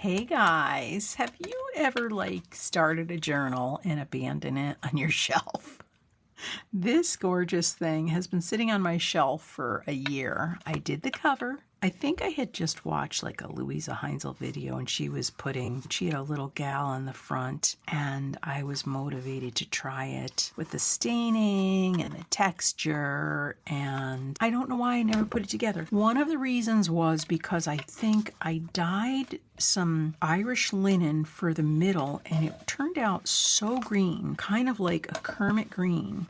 Hey guys, have you ever started a journal and abandoned it on your shelf? This gorgeous thing has been sitting on my shelf for a year. I did the cover. I think I had just watched like a Louisa Heinzel video and she had a little gal on the front and I was motivated to try it with the staining and the texture, and I don't know why I never put it together. One of the reasons was because I think I dyed some Irish linen for the middle and it turned out so green, kind of like a Kermit green,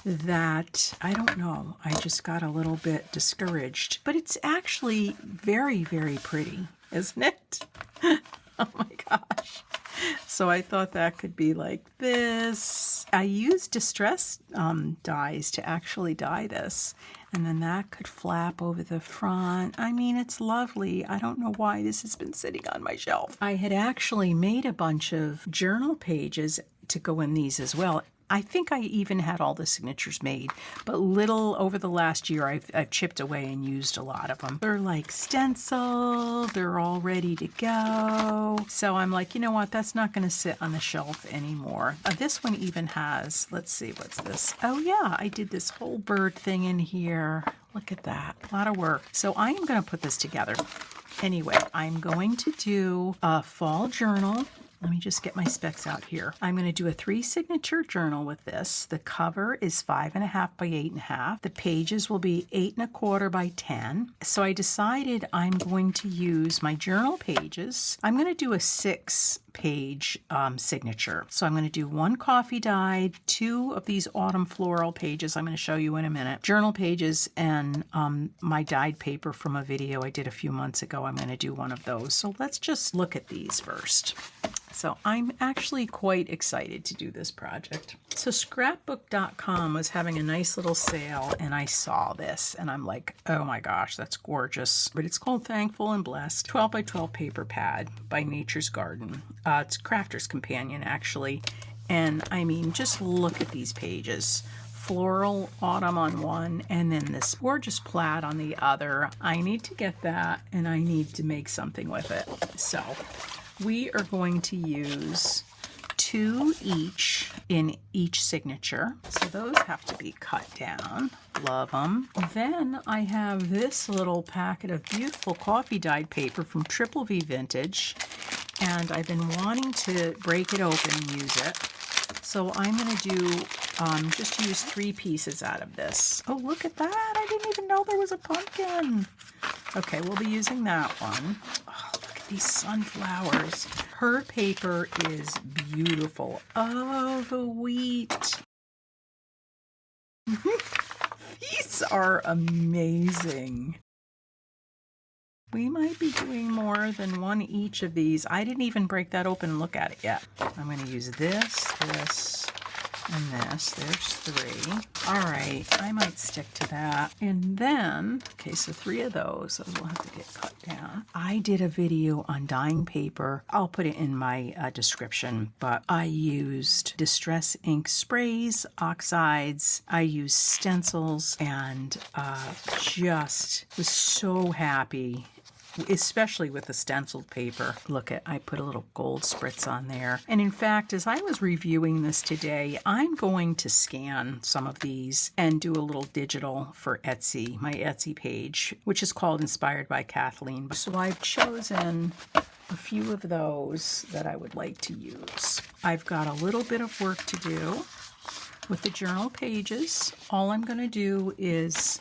that I don't know, I just got a little bit discouraged. But it's actually very, very pretty, isn't it? Oh my gosh. So I thought that could be like this. I used distress dyes to actually dye this, and then that could flap over the front. I mean, it's lovely. I don't know why this has been sitting on my shelf. I had actually made a bunch of journal pages to go in these as well. I think I even had all the signatures made, but over the last year, I've chipped away and used a lot of them. They're like stenciled, they're all ready to go. So I'm like, you know what, that's not going to sit on the shelf anymore. This one even has, let's see, what's this? Oh yeah, I did this whole bird thing in here. Look at that, a lot of work. So I am going to put this together. Anyway, I'm going to do a fall journal. Let me just get my specs out here. I'm going to do a 3-signature journal with this. The cover is 5.5 by 8.5. The pages will be 8.25 by 10. So I decided I'm going to use my journal pages. I'm going to do a 6-page signature. So I'm going to do 1 coffee dyed, 2 of these autumn floral pages I'm going to show you in a minute, journal pages, and my dyed paper from a video I did a few months ago. I'm going to do one of those. So let's just look at these first. So I'm actually quite excited to do this project. So scrapbook.com was having a nice little sale and I saw this and I'm like, oh my gosh, that's gorgeous. But it's called Thankful and Blessed 12 by 12 paper pad by Nature's Garden. It's Crafter's Companion actually. And I mean, just look at these pages. Floral autumn on one and then this gorgeous plaid on the other. I need to get that and I need to make something with it. So we are going to use 2 each in each signature. So those have to be cut down. Love them. Then I have this little packet of beautiful coffee dyed paper from Triple V Vintage. And I've been wanting to break it open and use it. So I'm going to do, just use 3 pieces out of this. Oh, look at that. I didn't even know there was a pumpkin. Okay, we'll be using that one. Oh, look at these sunflowers. Her paper is beautiful. Oh, the wheat. These are amazing. We might be doing more than 1 each of these. I didn't even break that open and look at it yet. I'm going to use this, and this. There's 3. All right, I might stick to that. And then, okay, so 3 of those. Those will have to get cut down. I did a video on dyeing paper. I'll put it in my description, but I used distress ink sprays, oxides. I used stencils, and just was so happy, especially with the stenciled paper. Look at, I put a little gold spritz on there. And in fact, as I was reviewing this today, I'm going to scan some of these and do a little digital for Etsy, my Etsy page, which is called Inspired by Kathleen. So I've chosen a few of those that I would like to use. I've got a little bit of work to do with the journal pages. All I'm going to do is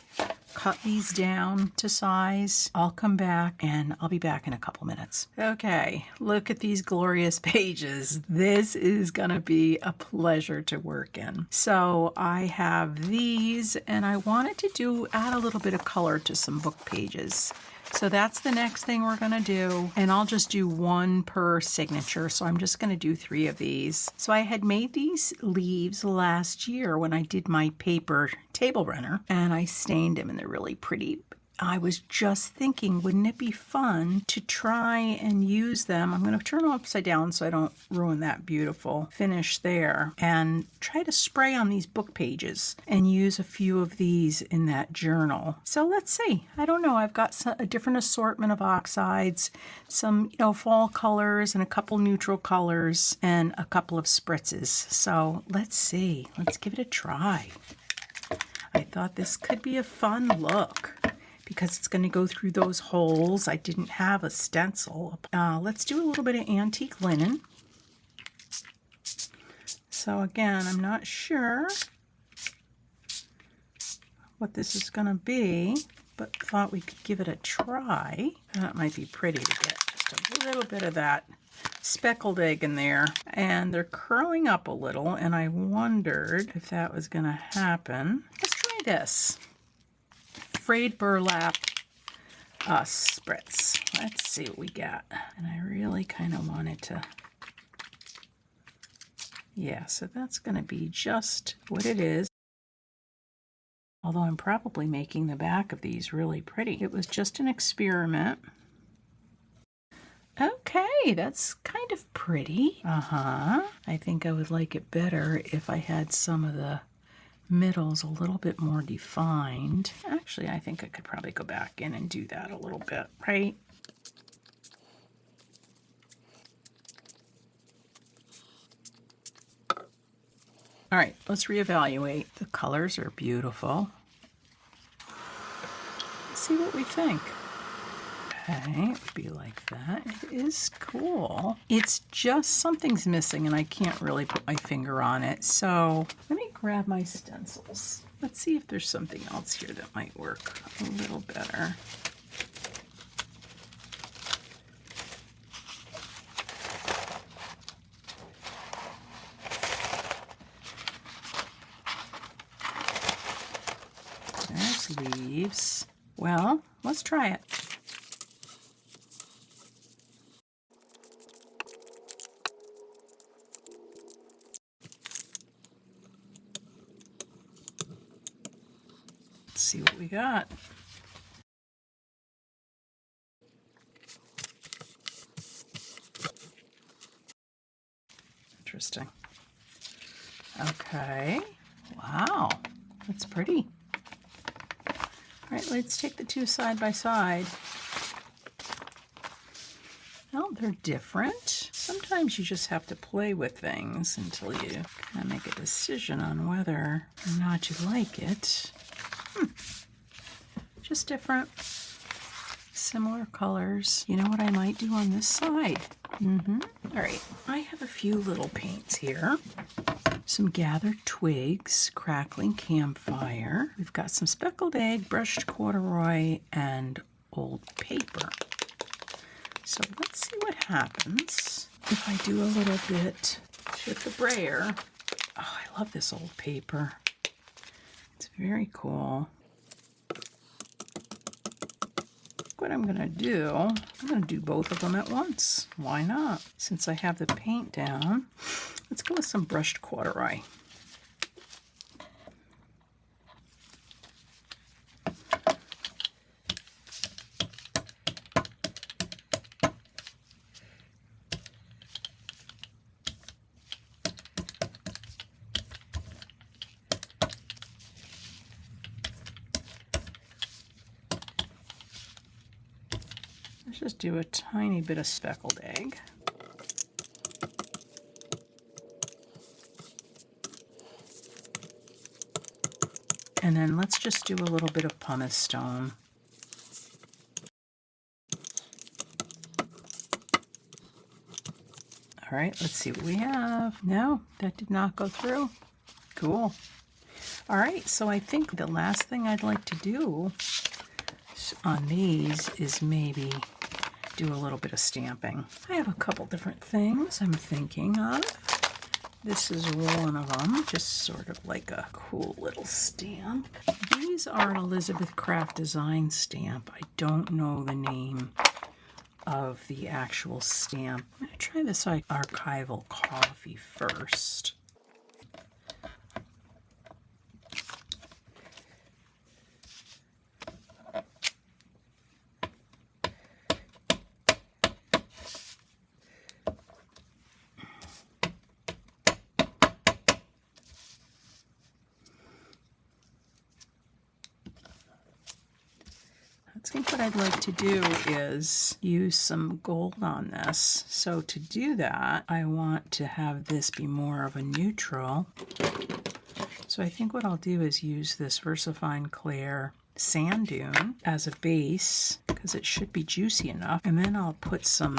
cut these down to size. I'll come back and I'll be back in a couple minutes. Okay, look at these glorious pages. This is gonna be a pleasure to work in. So I have these and I wanted to add a little bit of color to some book pages. So that's the next thing we're gonna do, and I'll just do 1 per signature. So I'm just gonna do 3 of these. So I had made these leaves last year when I did my paper table runner, and I stained them, and they're really pretty. I was just thinking, wouldn't it be fun to try and use them? I'm going to turn them upside down so I don't ruin that beautiful finish there, and try to spray on these book pages and use a few of these in that journal. So let's see. I don't know. I've got a different assortment of oxides, some, fall colors and a couple neutral colors and a couple of spritzes. So let's see. Let's give it a try. I thought this could be a fun look, because it's going to go through those holes. I didn't have a stencil. Let's do a little bit of antique linen. So again, I'm not sure what this is going to be, but thought we could give it a try. That might be pretty to get just a little bit of that speckled egg in there. And they're curling up a little, and I wondered if that was going to happen. Let's try this. Frayed burlap spritz. Let's see what we got. And I really kind of wanted to, yeah, so that's going to be just what it is. Although I'm probably making the back of these really pretty. It was just an experiment. Okay, that's kind of pretty. I think I would like it better if I had some of the middle's a little bit more defined. Actually, I think I could probably go back in and do that a little bit, right? All right, let's reevaluate. The colors are beautiful. Let's see what we think. Okay, it would be like that. It is cool. It's just something's missing and I can't really put my finger on it. So let me grab my stencils. Let's see if there's something else here that might work a little better. There's leaves. Well, let's try it. Let's see what we got. Interesting. Okay. Wow. That's pretty. All right, let's take the two side by side. Well, they're different. Sometimes you just have to play with things until you kind of make a decision on whether or not you like it. Just different. Similar colors. You know what I might do on this side? All right, I have a few little paints here. Some gathered twigs, crackling campfire. We've got some speckled egg, brushed corduroy, and old paper. So let's see what happens if I do a little bit with the brayer. Oh, I love this old paper. It's very cool. What I'm going to do, I'm going to do both of them at once. Why not? Since I have the paint down, let's go with some brushed corduroy. Let's just do a tiny bit of speckled egg. And then let's just do a little bit of pumice stone. All right, let's see what we have. No, that did not go through. Cool. All right, so I think the last thing I'd like to do on these is maybe do a little bit of stamping. I have a couple different things I'm thinking of. This is one of them, just sort of like a cool little stamp. These are an Elizabeth Craft Design stamp. I don't know the name of the actual stamp. I'm going to try this archival coffee first. I'd like to do is use some gold on this. So to do that, I want to have this be more of a neutral. So I think what I'll do is use this VersaFine Clear Sand Dune as a base, because it should be juicy enough. And then I'll put some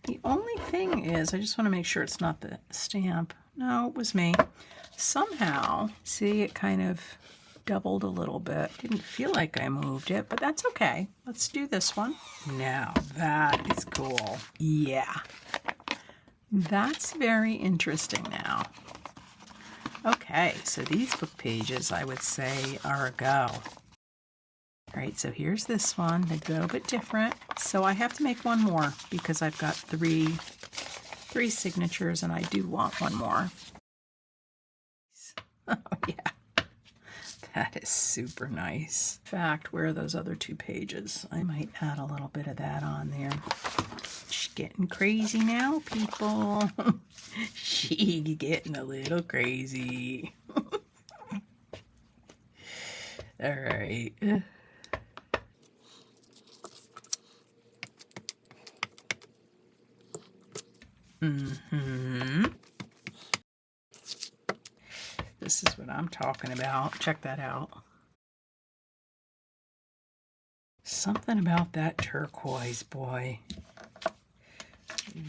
The only thing is, I just want to make sure it's not the stamp. No, it was me. Somehow, see, it kind of doubled a little bit. Didn't feel like I moved it, but that's okay. Let's do this one. Now, that is cool. Yeah. That's very interesting now. Okay, so these book pages, I would say, are a go. All right, so here's this one, a little bit different. So I have to make one more because I've got three signatures and I do want one more. Oh yeah, that is super nice. In fact, where are those other 2 pages? I might add a little bit of that on there. She's getting crazy now, people. She's getting a little crazy. All right. This is what I'm talking about. Check that out. Something about that turquoise, boy.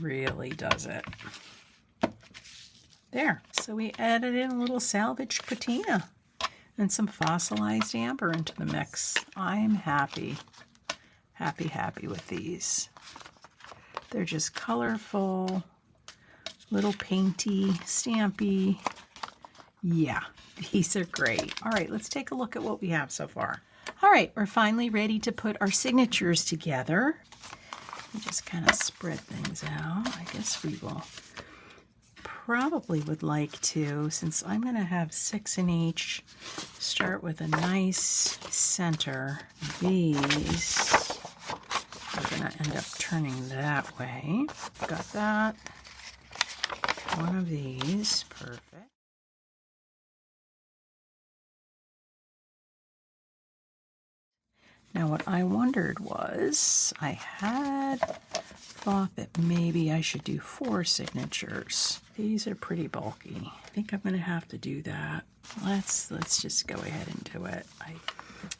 Really does it. There. So we added in a little salvaged patina and some fossilized amber into the mix. I'm happy. Happy with these. They're just colorful, little painty, stampy. Yeah, these are great. All right, let's take a look at what we have so far. All right, we're finally ready to put our signatures together. We just kind of spread things out. I guess we will probably would like to, since I'm going to have 6 in each, start with a nice center. These we're going to end up turning that way. Got that. One of these. Perfect. Now what I wondered was, I had thought that maybe I should do 4 signatures. These are pretty bulky. I think I'm going to have to do that. Let's just go ahead and do it.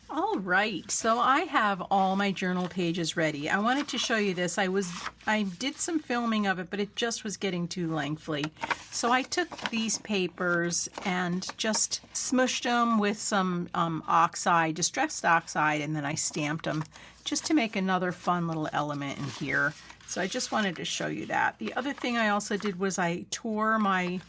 All right, so I have all my journal pages ready. I wanted to show you this. I did some filming of it, but it just was getting too lengthy. So I took these papers and just smushed them with some oxide, distressed oxide, and then I stamped them just to make another fun little element in here. So I just wanted to show you that. The other thing I also did was I tore my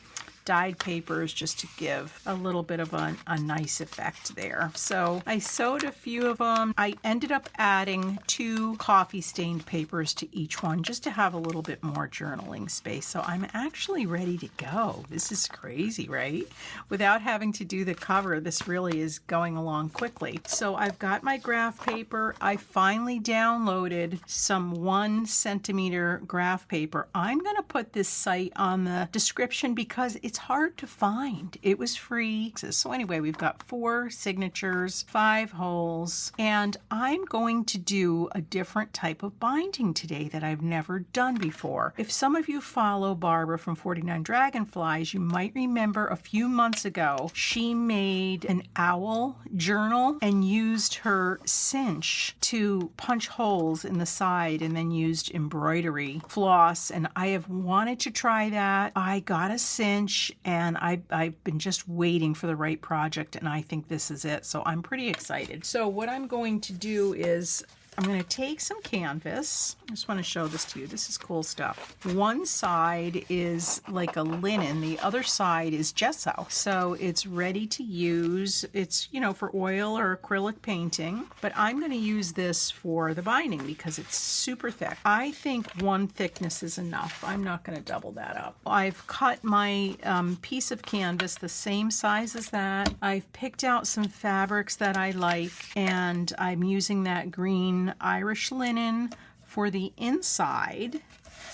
dyed papers just to give a little bit of a nice effect there. So I sewed a few of them. I ended up adding 2 coffee stained papers to each one just to have a little bit more journaling space. So I'm actually ready to go. This is crazy, right? Without having to do the cover, this really is going along quickly. So I've got my graph paper. I finally downloaded some 1 centimeter graph paper. I'm going to put this site on the description because it's hard to find. It was free. So anyway, we've got 4 signatures, 5 holes, and I'm going to do a different type of binding today that I've never done before. If some of you follow Barbara from 49 Dragonflies, you might remember a few months ago, she made an owl journal and used her cinch to punch holes in the side and then used embroidery floss, and I have wanted to try that. I got a cinch and I've been just waiting for the right project, and I think this is it. So I'm pretty excited. So what I'm going to do is I'm going to take some canvas. I just want to show this to you. This is cool stuff. One side is like a linen. The other side is gesso. So it's ready to use. It's, you know, for oil or acrylic painting. But I'm going to use this for the binding because it's super thick. I think 1 thickness is enough. I'm not going to double that up. I've cut my piece of canvas the same size as that. I've picked out some fabrics that I like, and I'm using that green Irish linen for the inside.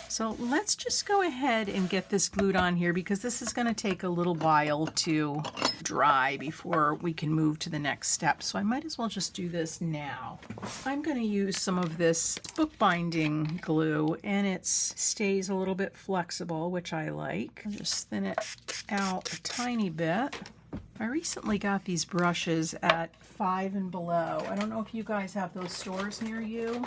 So let's just go ahead and get this glued on here because this is going to take a little while to dry before we can move to the next step. So I might as well just do this now. I'm going to use some of this bookbinding glue, and it stays a little bit flexible, which I like. I'll just thin it out a tiny bit. I recently got these brushes at Five and Below. I don't know if you guys have those stores near you,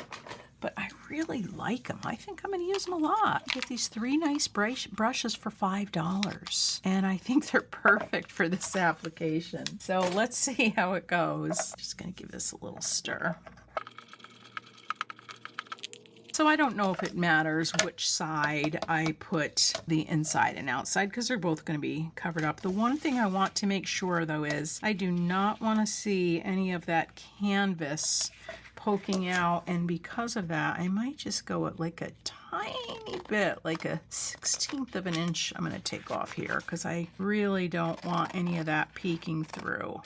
but I really like them. I think I'm going to use them a lot. I get these 3 nice brushes for $5, and I think they're perfect for this application. So let's see how it goes. Just going to give this a little stir. So I don't know if it matters which side I put the inside and outside because they're both going to be covered up. The one thing I want to make sure though is I do not want to see any of that canvas poking out, and because of that I might just go at like a tiny bit, like a 1/16 of an inch. I'm going to take off here because I really don't want any of that peeking through.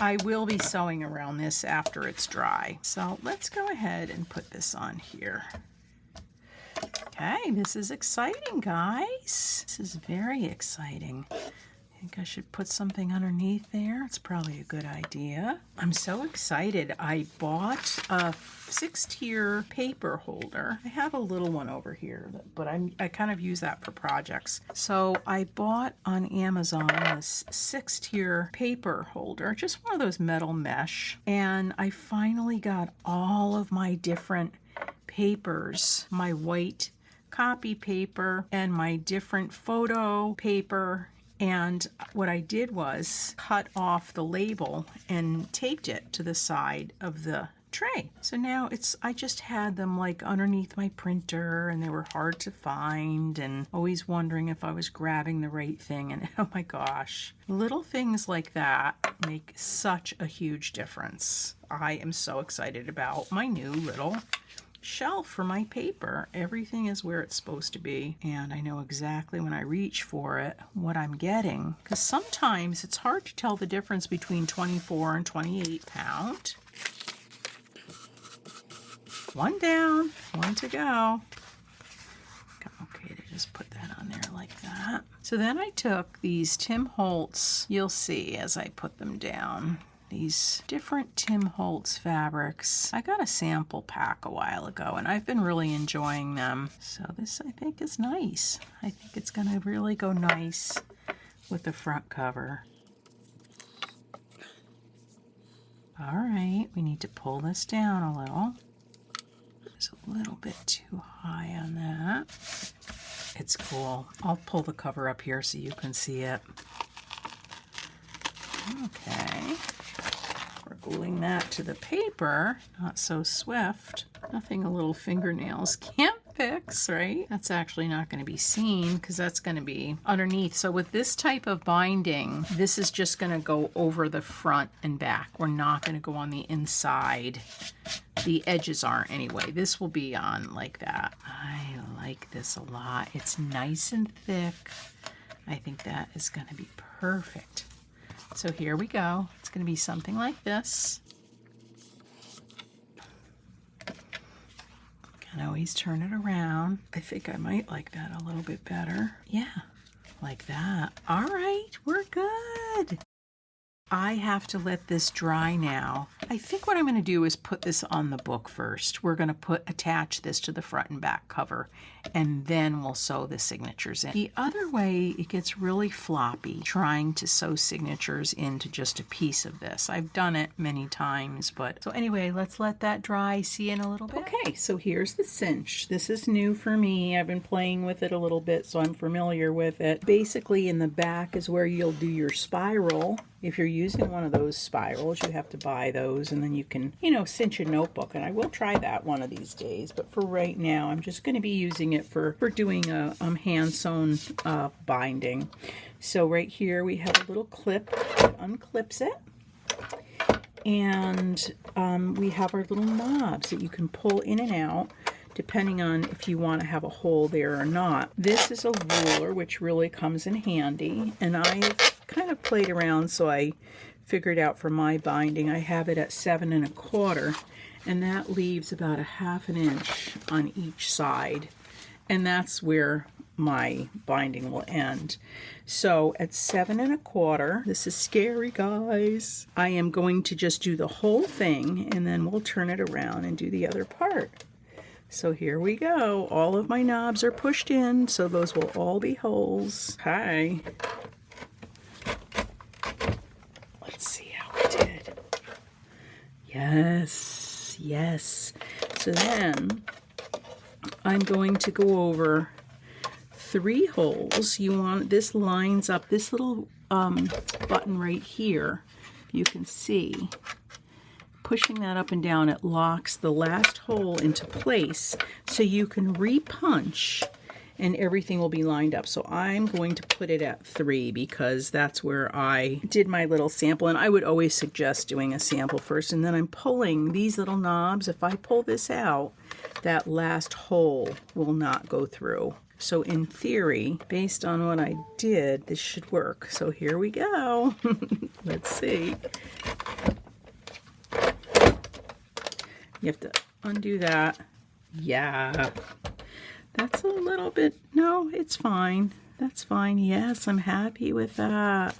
I will be sewing around this after it's dry. So let's go ahead and put this on here. Okay, this is exciting, guys. This is very exciting. I think I should put something underneath there. It's probably a good idea. I'm so excited. I bought a 6-tier paper holder. I have a little one over here, but I kind of use that for projects. So I bought on Amazon this 6-tier paper holder, just one of those metal mesh. And I finally got all of my different papers, my white copy paper and my different photo paper. And what I did was cut off the label and taped it to the side of the tray. So now I just had them like underneath my printer, and they were hard to find and always wondering if I was grabbing the right thing. And oh my gosh, little things like that make such a huge difference. I am so excited about my new little shelf for my paper. Everything is where it's supposed to be, and I know exactly when I reach for it what I'm getting, because sometimes it's hard to tell the difference between 24 and 28 pound. One down, one to go. Okay, to just put that on there like that. So then I took these Tim Holtz, you'll see as I put them down, these different Tim Holtz fabrics. I got a sample pack a while ago and I've been really enjoying them. So this I think is nice. I think it's going to really go nice with the front cover. All right, we need to pull this down a little. It's a little bit too high on that. It's cool. I'll pull the cover up here so you can see it. Okay. We're gluing that to the paper, not so swift. Nothing a little fingernails can't fix, right? That's actually not going to be seen because that's going to be underneath. So with this type of binding, this is just going to go over the front and back. We're not going to go on the inside. The edges aren't anyway. This will be on like that. I like this a lot. It's nice and thick. I think that is going to be perfect. So here we go. It's going to be something like this. Can always turn it around. I think I might like that a little bit better. Yeah, like that. All right, we're good. I have to let this dry now. I think what I'm going to do is put this on the book first. We're going to attach this to the front and back cover, and then we'll sew the signatures in. The other way, it gets really floppy trying to sew signatures into just a piece of this. I've done it many times, but so anyway, let's let that dry. See you in a little bit. Okay, so here's the cinch. This is new for me. I've been playing with it a little bit, so I'm familiar with it. Basically, in the back is where you'll do your spiral. If you're using one of those spirals, you have to buy those, and then you can, cinch a notebook. And I will try that one of these days. But for right now, I'm just going to be using it for doing a hand-sewn binding. So right here, we have a little clip that unclips it. And we have our little knobs that you can pull in and out, depending on if you want to have a hole there or not. This is a ruler, which really comes in handy. And I've kind of played around, so I figured out for my binding, I have it at 7 1/4. and that leaves about a 1/2 inch on each side, and that's where my binding will end. So at 7 1/4, this is scary, guys. I am going to just do the whole thing, and then we'll turn it around and do the other part. So here we go. All of my knobs are pushed in, so those will all be holes. Okay. Let's see how we did. Yes, yes. So then I'm going to go over 3 holes. You want, this lines up this little button right here. You can see, pushing that up and down, it locks the last hole into place so you can re-punch and everything will be lined up. So I'm going to put it at 3 because that's where I did my little sample, and I would always suggest doing a sample first, and then I'm pulling these little knobs. If I pull this out, that last hole will not go through. So in theory, based on what I did, this should work. So here we go. Let's see. You have to undo that. Yeah. That's a little bit, no, it's fine. That's fine. Yes, I'm happy with that.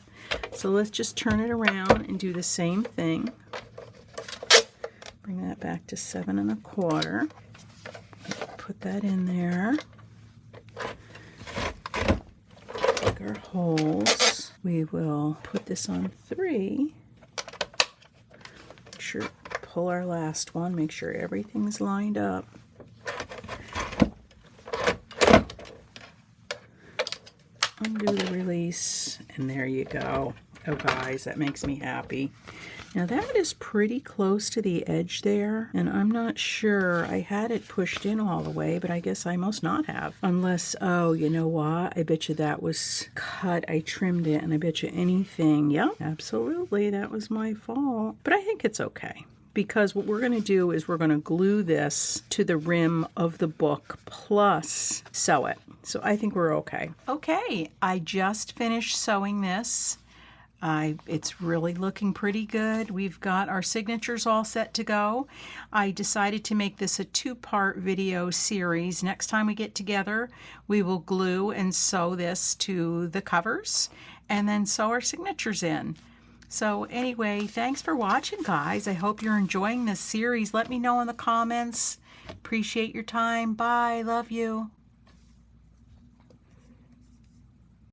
So let's just turn it around and do the same thing. Bring that back to 7 1/4. Put that in there. Dig our holes. We will put this on 3. Make sure, pull our last one. Make sure everything's lined up. Undo the release, and there you go. Oh guys, that makes me happy. Now that is pretty close to the edge there, and I'm not sure. I had it pushed in all the way, but I guess I must not have. Unless, oh, you know what? I bet you that was cut. I trimmed it, and I bet you anything. Yep, absolutely, that was my fault. But I think it's okay, because what we're going to do is we're going to glue this to the rim of the book plus sew it. So I think we're okay. Okay, I just finished sewing this. It's really looking pretty good. We've got our signatures all set to go. I decided to make this a 2-part video series. Next time we get together, we will glue and sew this to the covers and then sew our signatures in. So anyway, thanks for watching, guys. I hope you're enjoying this series. Let me know in the comments. Appreciate your time. Bye. Love you.